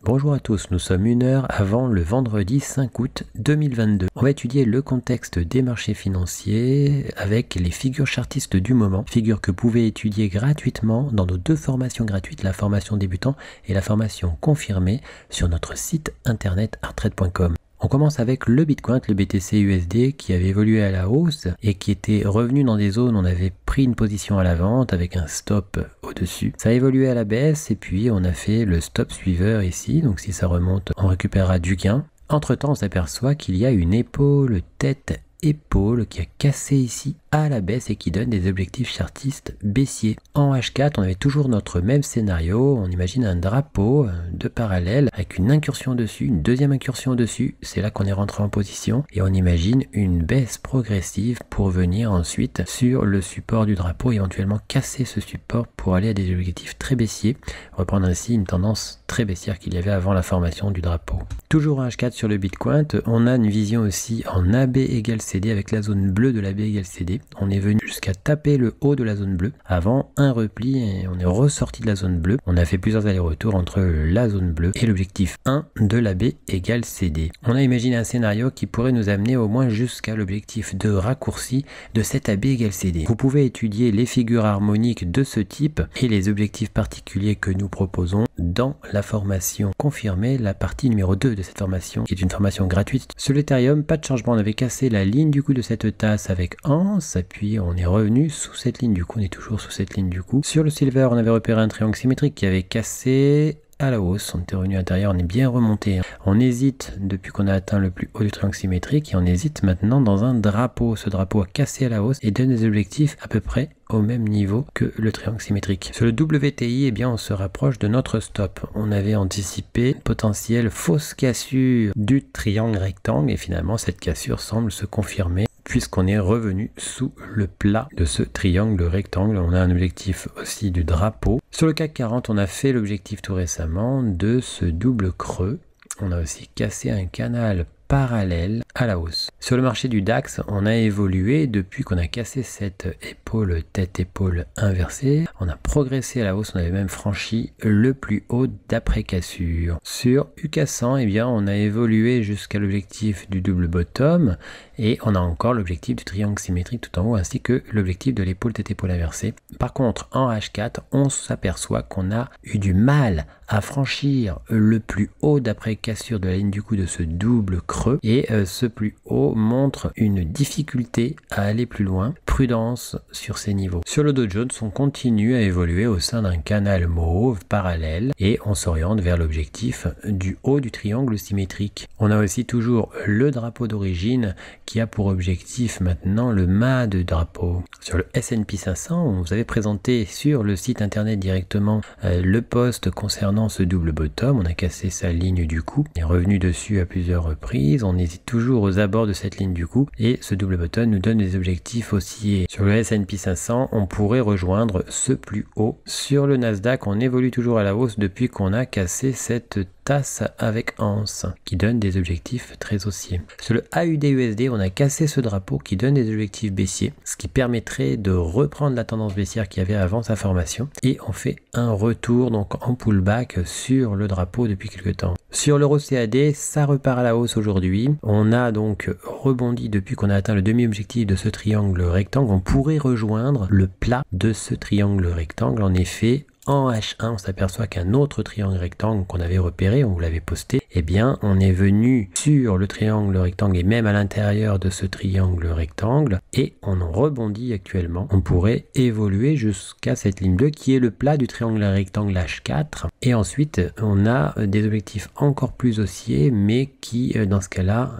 Bonjour à tous, nous sommes 1 heure avant le vendredi 5 août 2022. On va étudier le contexte des marchés financiers avec les figures chartistes du moment, figures que vous pouvez étudier gratuitement dans nos 2 formations gratuites, la formation débutant et la formation confirmée sur notre site internet arttrade.com. On commence avec le Bitcoin, le BTC USD qui avait évolué à la hausse et qui était revenu dans des zones où on avait pris une position à la vente avec un stop au-dessus. Ça a évolué à la baisse et puis on a fait le stop suiveur ici, donc si ça remonte, on récupérera du gain. Entre-temps, on s'aperçoit qu'il y a une épaule tête épaule qui a cassé ici à la baisse et qui donne des objectifs chartistes baissiers. En H4, on avait toujours notre même scénario, on imagine un drapeau de parallèle avec une incursion dessus, une deuxième incursion dessus, c'est là qu'on est rentré en position et on imagine une baisse progressive pour venir ensuite sur le support du drapeau et éventuellement casser ce support pour aller à des objectifs très baissiers, reprendre ainsi une tendance très baissière qu'il y avait avant la formation du drapeau. Toujours en H4 sur le Bitcoin, on a une vision aussi en AB égale CD avec la zone bleue de l'AB égale CD. On est venu jusqu'à taper le haut de la zone bleue avant un repli et on est ressorti de la zone bleue. On a fait plusieurs allers-retours entre la zone bleue et l'objectif 1 de l'AB égale CD. On a imaginé un scénario qui pourrait nous amener au moins jusqu'à l'objectif de raccourci de cette AB égale CD. Vous pouvez étudier les figures harmoniques de ce type et les objectifs particuliers que nous proposons dans la formation confirmée, la partie numéro 2 de cette formation qui est une formation gratuite. Sur l'Ethereum, pas de changement, on avait cassé la ligne du coup de cette tasse avec Anse, puis on est revenu sous cette ligne du coup, on est toujours sous cette ligne du coup. Sur le Silver, on avait repéré un triangle symétrique qui avait cassé à la hausse, on était revenu à l'intérieur, on est bien remonté. On hésite depuis qu'on a atteint le plus haut du triangle symétrique et on hésite maintenant dans un drapeau. Ce drapeau a cassé à la hausse et donne des objectifs à peu près au même niveau que le triangle symétrique. Sur le WTI, eh bien, on se rapproche de notre stop. On avait anticipé une potentielle fausse cassure du triangle rectangle et finalement cette cassure semble se confirmer puisqu'on est revenu sous le plat de ce triangle rectangle. On a un objectif aussi du drapeau. Sur le CAC 40, on a fait l'objectif tout récemment de ce double creux. On a aussi cassé un canal parallèle à la hausse. Sur le marché du DAX, on a évolué depuis qu'on a cassé cette épaule tête-épaule inversée. On a progressé à la hausse, on avait même franchi le plus haut d'après cassure. Sur UK 100, eh bien, on a évolué jusqu'à l'objectif du double bottom et on a encore l'objectif du triangle symétrique tout en haut ainsi que l'objectif de l'épaule tête-épaule inversée. Par contre, en H4, on s'aperçoit qu'on a eu du mal à franchir le plus haut d'après cassure de la ligne du coup de ce double creux et ce plus haut montre une difficulté à aller plus loin. Prudence sur ces niveaux. Sur le Dow Jones, on continue à évoluer au sein d'un canal mauve parallèle et on s'oriente vers l'objectif du haut du triangle symétrique. On a aussi toujours le drapeau d'origine qui a pour objectif maintenant le mât de drapeau. Sur le S&P 500, on vous avait présenté sur le site internet directement le post concernant ce double bottom. On a cassé sa ligne du coup, on est revenu dessus à plusieurs reprises, on hésite toujours aux abords de cette ligne du coup et ce double bottom nous donne des objectifs haussiers. Sur le S&P 500, on pourrait rejoindre ce plus haut. Sur le Nasdaq, on évolue toujours à la hausse depuis qu'on a cassé cette tasse avec anse qui donne des objectifs très haussiers. Sur le AUD-USD, on a cassé ce drapeau qui donne des objectifs baissiers, ce qui permettrait de reprendre la tendance baissière qu'il y avait avant sa formation et on fait un retour donc en pullback sur le drapeau depuis quelques temps. Sur l'euro CAD, ça repart à la hausse aujourd'hui. On a donc rebondi depuis qu'on a atteint le demi-objectif de ce triangle rectangle. On pourrait rejoindre le plat de ce triangle rectangle. En effet, en H1, on s'aperçoit qu'un autre triangle rectangle qu'on avait repéré, on vous l'avait posté, eh bien, on est venu sur le triangle rectangle et même à l'intérieur de ce triangle rectangle et on en rebondit actuellement. On pourrait évoluer jusqu'à cette ligne bleue qui est le plat du triangle rectangle H4 et ensuite, on a des objectifs encore plus haussiers mais qui, dans ce cas-là,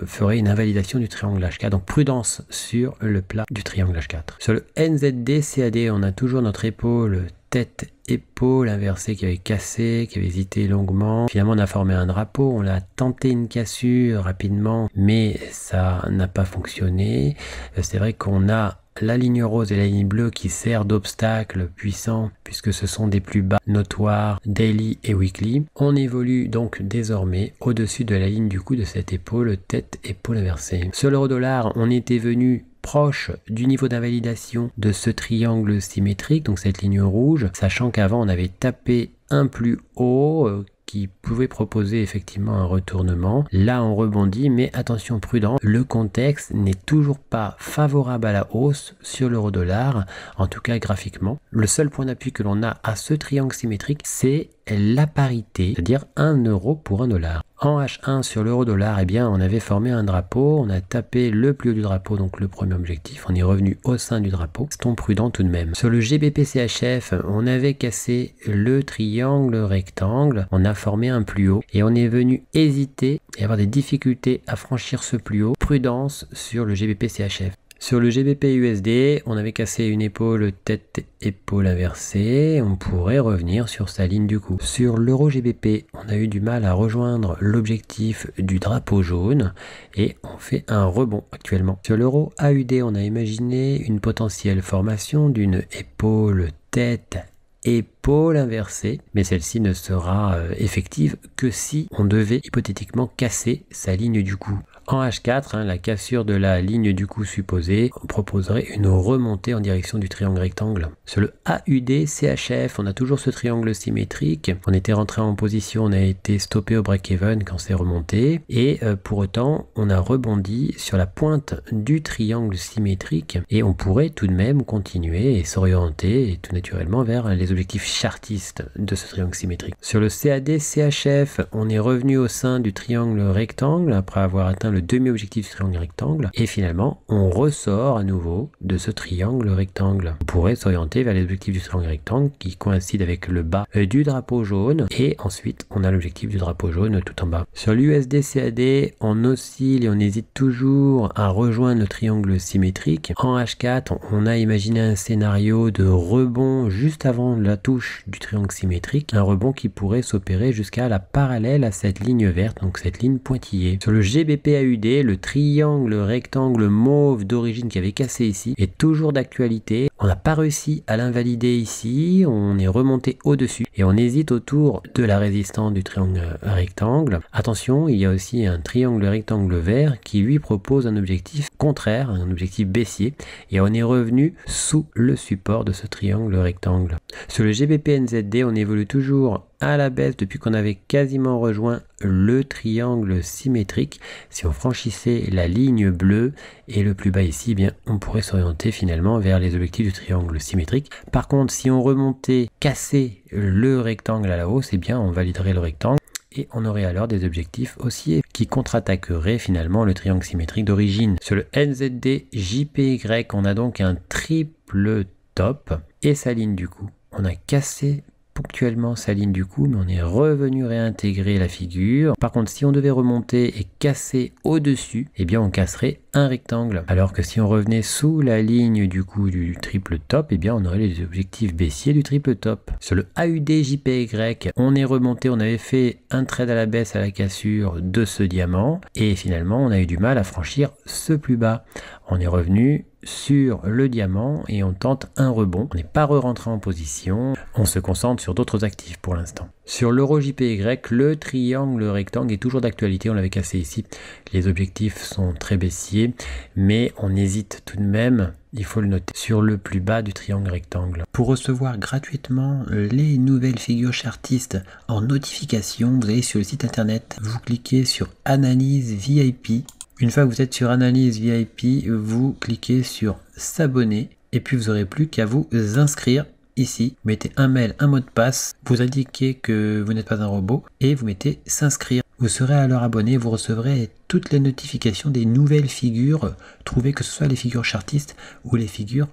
ferait une invalidation du triangle H4. Donc, prudence sur le plat du triangle H4. Sur le NZD CAD, on a toujours notre épaule tête-épaule inversée qui avait cassé, qui avait hésité longuement. Finalement, on a formé un drapeau, on a tenté une cassure rapidement, mais ça n'a pas fonctionné. C'est vrai qu'on a la ligne rose et la ligne bleue qui servent d'obstacle puissant puisque ce sont des plus bas notoires daily et weekly. On évolue donc désormais au-dessus de la ligne du coup de cette épaule tête-épaule inversée. Sur l'euro-dollar, on était venu proche du niveau d'invalidation de ce triangle symétrique, donc cette ligne rouge, sachant qu'avant on avait tapé un plus haut qui pouvait proposer effectivement un retournement. Là, on rebondit, mais attention prudent, le contexte n'est toujours pas favorable à la hausse sur l'euro-dollar, en tout cas graphiquement. Le seul point d'appui que l'on a à ce triangle symétrique, c'est la parité, c'est-à-dire 1 euro pour 1 dollar. En H1 sur l'euro-dollar, eh bien, on avait formé un drapeau, on a tapé le plus haut du drapeau, donc le premier objectif, on est revenu au sein du drapeau, restons prudents tout de même. Sur le GBP-CHF, on avait cassé le triangle rectangle, on a formé un plus haut et on est venu hésiter et avoir des difficultés à franchir ce plus haut. Prudence sur le GBP-CHF. Sur le GBP-USD, on avait cassé une épaule tête-épaule inversée, on pourrait revenir sur sa ligne du coup. Sur l'euro-GBP, on a eu du mal à rejoindre l'objectif du drapeau jaune et on fait un rebond actuellement. Sur l'euro-AUD, on a imaginé une potentielle formation d'une épaule tête-épaule inversée, mais celle-ci ne sera effective que si on devait hypothétiquement casser sa ligne du coup. En H4, la cassure de la ligne du coup supposée proposerait une remontée en direction du triangle rectangle. Sur le AUD-CHF, on a toujours ce triangle symétrique. On était rentré en position, on a été stoppé au break-even quand c'est remonté. Et pour autant, on a rebondi sur la pointe du triangle symétrique. Et on pourrait tout de même continuer et s'orienter tout naturellement vers les objectifs chartistes de ce triangle symétrique. Sur le CAD-CHF, on est revenu au sein du triangle rectangle après avoir atteint le demi-objectif du triangle rectangle et finalement on ressort à nouveau de ce triangle rectangle. On pourrait s'orienter vers les objectifs du triangle rectangle qui coïncide avec le bas du drapeau jaune et ensuite on a l'objectif du drapeau jaune tout en bas. Sur l'USD-CAD, on oscille et on hésite toujours à rejoindre le triangle symétrique. En H4, on a imaginé un scénario de rebond juste avant la touche du triangle symétrique, un rebond qui pourrait s'opérer jusqu'à la parallèle à cette ligne verte, donc cette ligne pointillée. Sur le GBP-AUD, le triangle rectangle mauve d'origine qui avait cassé ici est toujours d'actualité. On n'a pas réussi à l'invalider ici, on est remonté au-dessus et on hésite autour de la résistance du triangle rectangle. Attention, il y a aussi un triangle rectangle vert qui lui propose un objectif contraire, un objectif baissier et on est revenu sous le support de ce triangle rectangle. Sur le GBP-NZD, on évolue toujours à la baisse depuis qu'on avait quasiment rejoint le triangle symétrique. Si on franchissait la ligne bleue et le plus bas ici, eh bien on pourrait s'orienter finalement vers les objectifs du triangle symétrique. Par contre, si on remontait, casser le rectangle à la hausse, eh bien on validerait le rectangle et on aurait alors des objectifs haussiers qui contre-attaqueraient finalement le triangle symétrique d'origine. Sur le NZD JPY, on a donc un triple top et sa ligne du coup. On a cassé ponctuellement sa ligne du coup, mais on est revenu réintégrer la figure. Par contre, si on devait remonter et casser au-dessus, eh bien on casserait un rectangle. Alors que si on revenait sous la ligne du coup du triple top, eh bien on aurait les objectifs baissiers du triple top. Sur le AUD-JPY, on est remonté, on avait fait un trade à la baisse à la cassure de ce diamant, et finalement on a eu du mal à franchir ce plus bas. On est revenu sur le diamant et on tente un rebond. On n'est pas re-rentré en position, on se concentre sur d'autres actifs pour l'instant. Sur l'euro JPY, le triangle rectangle est toujours d'actualité, on l'avait cassé ici. Les objectifs sont très baissiers, mais on hésite tout de même, il faut le noter, sur le plus bas du triangle rectangle. Pour recevoir gratuitement les nouvelles figures chartistes en notification, vous allez sur le site internet, vous cliquez sur Analyse VIP. Une fois que vous êtes sur Analyse VIP, vous cliquez sur S'abonner et puis vous n'aurez plus qu'à vous inscrire ici. Vous mettez un mail, un mot de passe, vous indiquez que vous n'êtes pas un robot et vous mettez S'inscrire. Vous serez alors abonné, vous recevrez toutes les notifications des nouvelles figures trouvées, que ce soit les figures chartistes ou les figures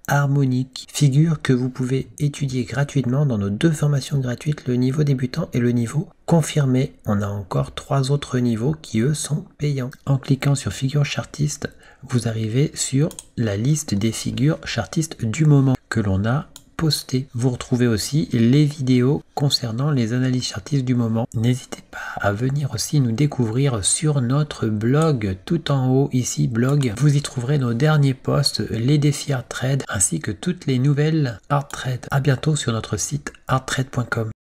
harmoniques. Figures que vous pouvez étudier gratuitement dans nos 2 formations gratuites, le niveau débutant et le niveau confirmé. On a encore 3 autres niveaux qui eux sont payants. En cliquant sur figures chartistes, vous arrivez sur la liste des figures chartistes du moment que l'on a posté. Vous retrouvez aussi les vidéos concernant les analyses chartistes du moment. N'hésitez pas à venir aussi nous découvrir sur notre blog, tout en haut ici, blog. Vous y trouverez nos derniers posts, les défis Hard Trade, ainsi que toutes les nouvelles Hard Trade. À bientôt sur notre site hardtrade.com.